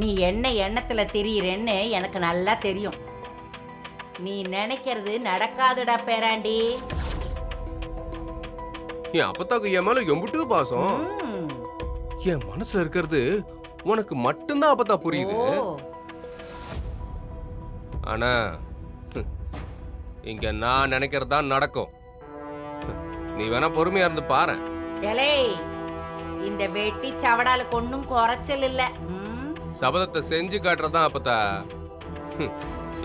நீ என்ன எண்ணத்துல திரியறேன்னு எனக்கு நல்லா தெரியும். நீ நினைக்கிறது நடக்காதுடா பேராண்டி. என் அப்பத்தாக்கு என் மேல எம்புட்டு பாசம். ம். என் மனசுல இருக்கிறது உனக்கு மட்டும்தான் அப்பத்தா புரியுது. ஓ. ஆனா இங்க நான் நினைக்கிறதா நடக்கும். நீ வேணா பொறுமையா இருந்து பாரு. எலே, இந்த வெட்டி சவடாலுக்கு ஒன்றும் குறைச்சல் இல்ல. சபதத்தை செஞ்சு காட்டுறதான் அப்பத்தா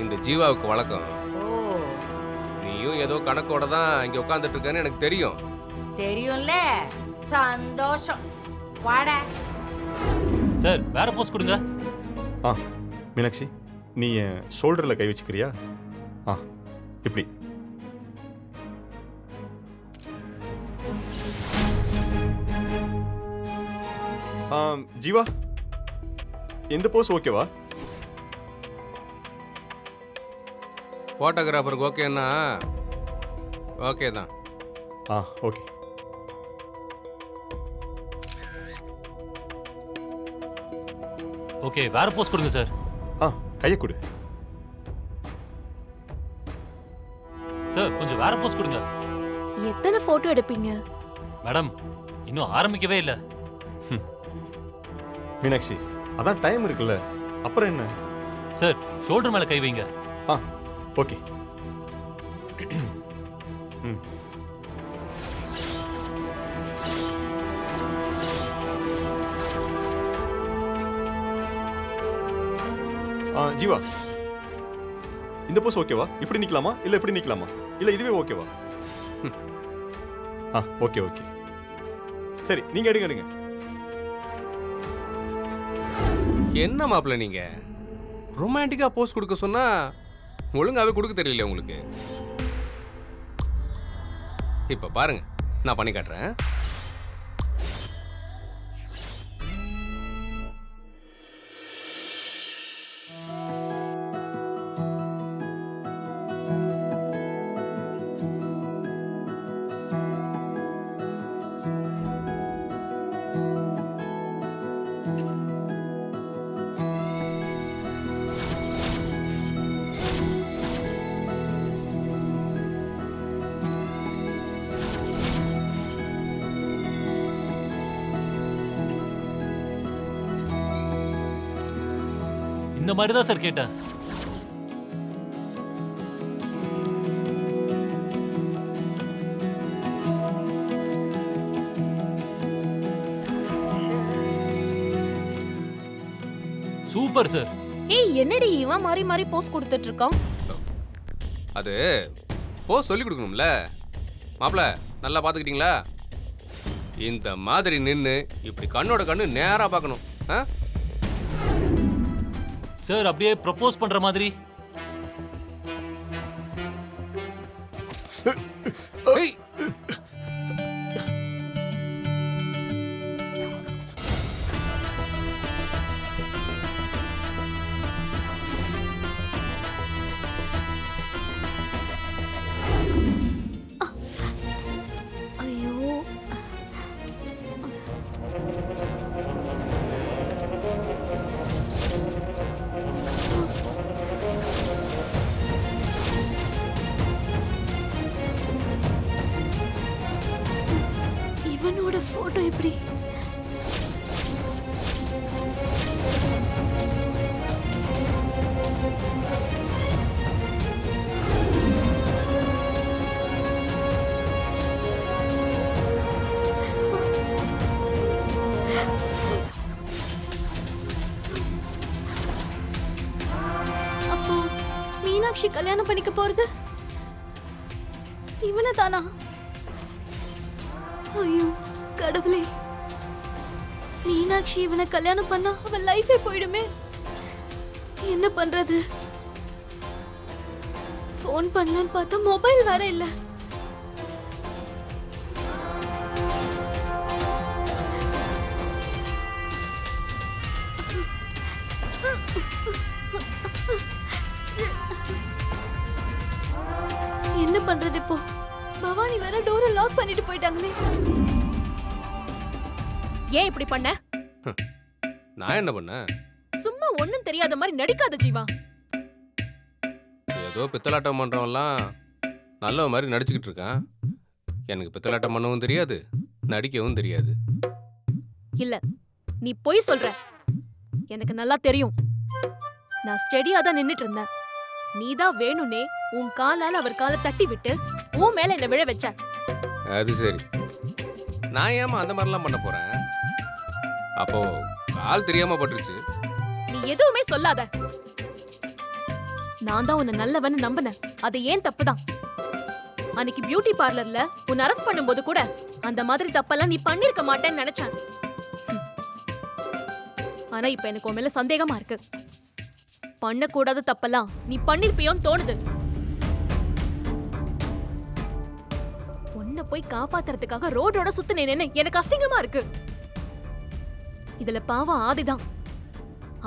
இந்த ஜீவாவுக்கு வழக்கம். ஓ, நீயும் ஏதோ கணக்கோட தான் இங்க உட்காந்துட்டு இருக்கன்னு எனக்கு தெரியும். தெரியும்ல. சந்தோஷம். வாடா. சார் வேற போஸ்ட் கொடுங்க. ஆ மீனாட்சி, நீ என் ஷோல்டரில் கை வச்சுக்கிறியா? ஆ இப்படி. ஜீவா, எந்த போஸ் ஓகேவா? போட்டோகிராஃபருக்கு ஓகேன்னா ஓகே தான். ஆ ஓகே. ஓகே வேற போஸ்ட் கொடுங்க சார். ஆ கையை கொடு. சார் கொஞ்சம் வேற போஸ்ட் கொடுங்க. எத்தனை போட்டோ எடுப்பீங்க? மேடம் இன்னும் ஆரம்பிக்கவே இல்லை. மீனாட்சி, அதான் டைம் இருக்குல்ல, அப்புறம் என்ன? சார் ஷோல்டர் மேல கை வைங்க. ஆ ஓகே. ம். ஜீவா, இந்த போஸ் ஓகேவா? இப்படி நிக்கலாமா இல்ல இப்படி நிக்கலாமா? இல்ல இதுவே ஓகேவா? ஆ ஓகே ஓகே. சரி, நீங்க எடுங்க எடுங்க. என்ன மாப்பிள்ள நீங்க ரொமான்டிக்கா போஸ்ட் கொடுக்க சொன்னா ஒழுங்காவே கொடுக்க தெரியல உங்களுக்கு. இப்ப பாருங்க, நான் பண்ணி காட்டுறேன். இந்த மாதிரி தான் சார் கேட்டேன். Super sir. ஏய் என்னடி இவன் மாறி மாறி போஸ் கொடுத்துட்டு இருக்கான்? அது போஸ்ட் சொல்லி கொடுக்கணும்ல மாப்பிள்ள. நல்லா பாத்துக்கிட்டீங்களா? இந்த மாதிரி நின்னு இப்படி கண்ணோட கண்ணு நேரா பார்க்கணும். சார் அப்படியே ப்ரப்போஸ் பண்ற மாதிரி. ஏய், ஐயோ, இவனோட போட்டோ எப்படி? அப்போ மீனாட்சி கல்யாணம் பண்ணிக்க போறது இவனை தானா? ஐயோ கடவுளே, மீனாட்சி இவனை கல்யாணம் பண்ணா அவன் லைஃபே போயிடுமே. என்ன பண்றது? ஃபோன் பண்ணலான்னு பார்த்தா மொபைல் வேற இல்ல. என்ன பண்றது இப்போ? பவானி வேற டோரை லாக் பண்ணிட்டு போயிட்டாங்களே. ஏன் இப்படி பண்ண? நான் என்ன பண்ணேன்? சும்மா சும்மா ஒண்ணும் தெரியாத மாதிரி நடிக்காத ஜீவா. ஏதோ பித்தலாட்டம் பண்றவன்லாம் நல்ல மாதிரி நடிச்சுக்கிட்டு இருக்கான். எனக்கு பித்தலாட்டம் பண்ணவும் தெரியாது, நடிக்கவும் தெரியாது. இல்ல, நீ பொய் சொல்ற. எனக்கு நல்லா தெரியும். நான் ஸ்டெடியா தான் நின்னுட்டு இருந்தேன். நீதான் வேணும்னே உன் காலால அவர் காலை தட்டி விட்டு உன் மேல என்ன விழ வச்ச. அது சரி, நான் ஏமா அந்த மாதிரிலாம் பண்ண போறேன்? அப்போ கால் தெரியாம பட்டுருச்சு. நீ எதுவுமே சொல்லாத. நான் தான் உன்னை நல்லவன்னு நம்பினேன். அது ஏன் தப்புதான். அன்னைக்கு பியூட்டி பார்லர்ல உன்னை அரெஸ்ட் பண்ணும்போது கூட அந்த மாதிரி தப்பெல்லாம் நீ பண்ணிருக்க மாட்டேன்னு நினைச்சேன். ஆனா இப்ப எனக்கு உன் மேல சந்தேகமா இருக்கு. பண்ணக்கூடாத தப்பெல்லாம் நீ பண்ணிருப்பியோன்னு தோணுது. உன்னை போய் காப்பாத்துறதுக்காக ரோடோட சுத்தினேன்னு எனக்கு அசிங்கமா இருக்கு. இதுல பாவம் ஆதிதான்.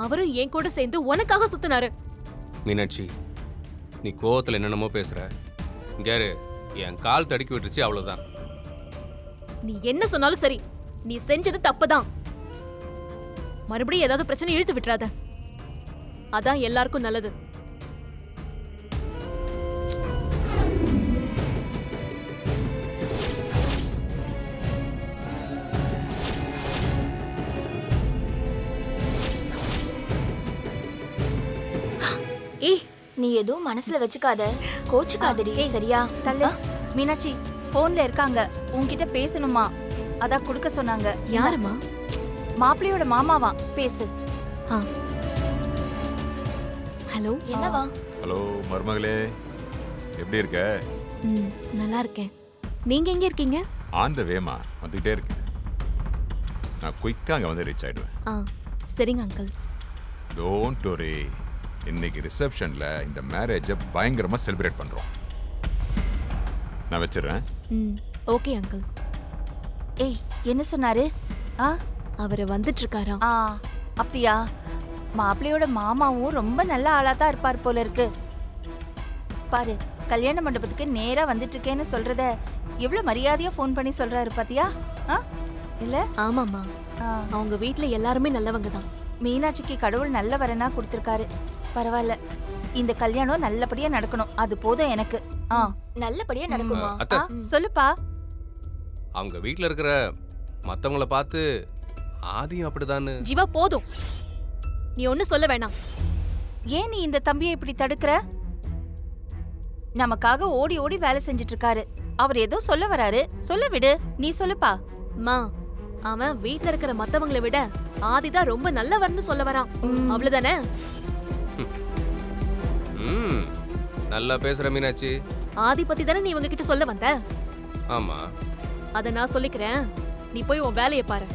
அவரும் என் கூட சேர்ந்து உனக்காக சுத்தினாரு. மீனாட்சி, நீ கோவத்துல என்னென்னமோ பேசுற. இங்காரு, என் கால் தடுக்கி விட்டுருச்சு, அவ்வளவுதான். நீ என்ன சொன்னாலும் சரி, நீ செஞ்சது தப்புதான். மறுபடியும் ஏதாவது பிரச்சனை இழுத்து விட்டுறாத. அதான் எல்லாருக்கும் நல்லது. ஏய், நீ எதுவும் மனசுல வச்சுக்காத, கோச்சுக்காதடி, சரியா? தள்ளு. மீனாட்சி போன்ல இருக்காங்க, உன்கிட்ட பேசணுமா, அதான் கொடுக்க சொன்னாங்க. யாருமா? மாப்பிள்ளையோட மாமாவா, பேசு. ஹலோ. என்னவா? ஹலோ மருமகளே, எப்படி இருக்க? நல்லா இருக்கேன். நீங்க எங்க இருக்கீங்க? ஆன் த வேமா, வந்துகிட்டே இருக்கேன். நான் குயிக்காக அங்கே வந்து ரீச் ஆயிடுவேன். சரிங்க அங்கிள். டோன்ட் வரி, இன்னைக்கு ரிசப்ஷனில் இந்த மேரேஜை பயங்கரமாக செலிப்ரேட் பண்ணுறோம். நான் வச்சிடுறேன். Okay uncle. ஏய், என்ன சொன்னாரு? அவர் வந்துட்டு இருக்காராம். அப்படியா? மாப்பிள்ளையோட மாமாவும் ரொம்ப நல்ல ஆளா தான் இருப்பார் போல இருக்கு. பாரு, கல்யாண மண்டபத்துக்கு நேரா வந்துட்டு இருக்கேன்னு சொல்றத எவ்வளவு மரியாதையா ஃபோன் பண்ணி சொல்றாரு பாத்தியா? இல்ல? ஆமாமா, அவங்க வீட்ல எல்லாருமே நல்லவங்க தான். மீனாட்சிக்கு கடவுள் நல்ல வரனா கொடுத்திருக்காரு. பரவாயில்ல, இந்த கல்யாணம் நல்லபடியா நடக்கணும், அது போதும் எனக்கு. நல்லபடியா நடக்குமா? அத்தை, சொல்லுப்பா. அவங்க வீட்ல இருக்கிற மத்தவங்கள பார்த்து ஆதியும் அப்படிதான்னு. ஜீவா போதும், நீ ஒண்ணு சொல்ல வேணாம். ஏன் நீ இந்த தம்பியை இப்படி தடுக்கிற? நமக்காக ஓடி ஓடி வேலை செஞ்சுட்டு இருக்காரு. அவர் ஏதோ சொல்ல வராரு, சொல்ல விடு. நீ சொல்லுப்பா. மா, அவன் வீட்ல இருக்கிற மத்தவங்களை விட ஆதிதான் ரொம்ப நல்லவர்னு சொல்ல வரான். அவ்வளவுதானே? நல்லா பேசுற மீனாட்சி. ஆதி பத்தி தானே நீ இவங்க கிட்ட சொல்ல வந்த? ஆமா, அத நான் சொல்லிக்கிறேன். நீ போய் உன் வேலையை பாரு.